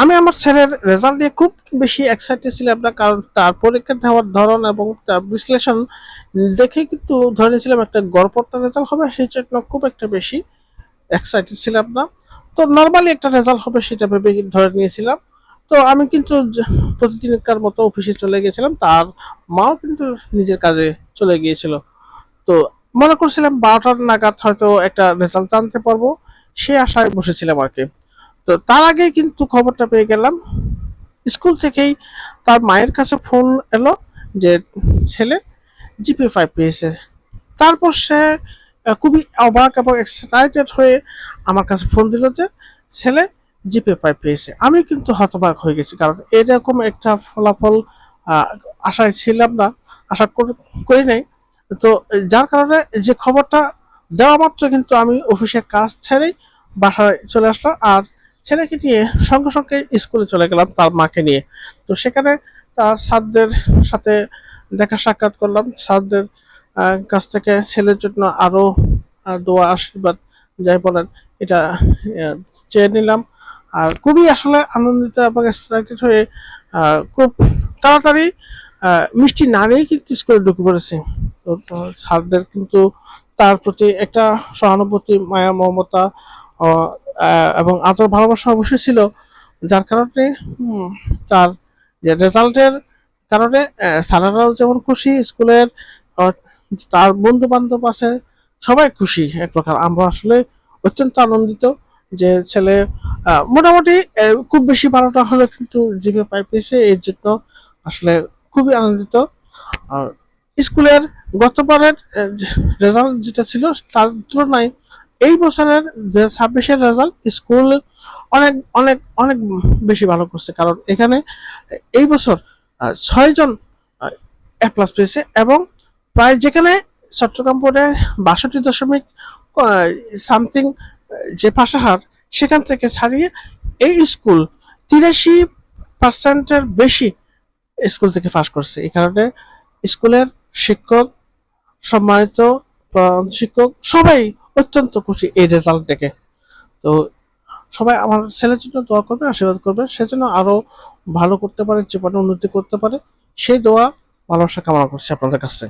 আমি আমার ছেলের রেজাল্ট নিয়ে খুব বেশি এক্সাইটেড ছিলাম না, কারণ তার পরীক্ষা দেওয়ার ধরন এবং তার বিশ্লেষণ দেখে কিন্তু ধরে নিয়েছিলাম একটা গড়পড়তা রেজাল্ট হবে, সেই জন্য খুব একটা বেশি এক্সাইটেড ছিলাম না। তো নর্মালি একটা রেজাল্ট হবে সেটা ভেবে ধরে নিয়েছিলাম। তো আমি কিন্তু প্রতিদিনকার মতো অফিসে চলে গিয়েছিলাম, তার মাও কিন্তু নিজের কাজে চলে গিয়েছিল। তো মনে করছিলাম 12টার নাগাদ হয়তো একটা রেজাল্ট জানতে পারবো, সে আশায় বসেছিলাম আর কি। তো তার আগে কিন্তু খবরটা পেয়ে গেলাম স্কুল থেকেই, তার মায়ের কাছে ফোন এলো যে ছেলে জিপি 5 পেয়েছে। তারপর সে খুবই অবাক এবং এক্সাইটেড হয়ে আমার কাছে ফোন দিল যে ছেলে জিপি 5 পেয়েছে। আমি কিন্তু হতবাক হয়ে গেছি, কারণ এরকম একটা ফলাফল আহ, আশায় ছিলাম না, আশা করি নাই। তো যার কারণে যে খবরটা দেওয়া মাত্র কিন্তু আমি অফিসের কাজ ছেড়েই বাসায় চলে আসলাম, আর ছেলেকে নিয়ে সঙ্গে সঙ্গে স্কুলে চলে গেলাম তার মাকে নিয়ে। তো সেখানে তার স্যারদের সাথে দেখা সাক্ষাৎ করলাম, স্যারদের কাছ থেকে ছেলের জন্য আরো দোয়া আশীর্বাদ যাই বলেন এটা চেয়ে নিলাম। আর খুবই আসলে আনন্দিত এবং এক্সাইটেড হয়ে খুব তাড়াতাড়ি মিষ্টি না নিয়েই কিন্তু স্কুলে ঢুকে পড়েছি। তো স্যারদের কিন্তু তার প্রতি একটা সহানুভূতি, মায়া, মমতা এবং আদর ভালোবাসা অবশ্যই ছিল, যার কারণে তার যে রেজাল্টের কারণে স্যারেরাও যেমন খুশি, স্কুলের আহ, তার বন্ধু বান্ধব আছে সবাই খুশি এক প্রকার। আমরা আসলে অত্যন্ত আনন্দিত যে ছেলে মোটামুটি খুব বেশি 12টা হলে কিন্তু জিপি 5 পেয়েছে, এর জন্য আসলে খুবই আনন্দিত। আর স্কুলের গতবারের রেজাল্ট যেটা ছিল তার তুলনায় এই বছরের 2026-এর রেজাল্ট স্কুল অনেক অনেক অনেক বেশি ভালো করছে, কারণ এখানে এই বছর 6 জন A+ পেয়েছে, এবং প্রায় যেখানে চট্টগ্রাম বোর্ডে 62 দশমিক সামথিং যে পাশের হার, সেখান থেকে ছাড়িয়ে এই স্কুল 83%-এর বেশি স্কুল থেকে পাশ করছে। এই কারণে স্কুলের শিক্ষক, সম্মানিত প্রধান শিক্ষক সবাই অত্যন্ত খুশি এই রেজাল্ট দেখে। তো সবাই আমার ছেলের জন্য দোয়া করবে, আশীর্বাদ করবে, সে যেন আরো ভালো করতে পারে, জীবনে উন্নতি করতে পারে, সেই দোয়া ভালোবাসা কামনা করছি আপনাদের কাছে।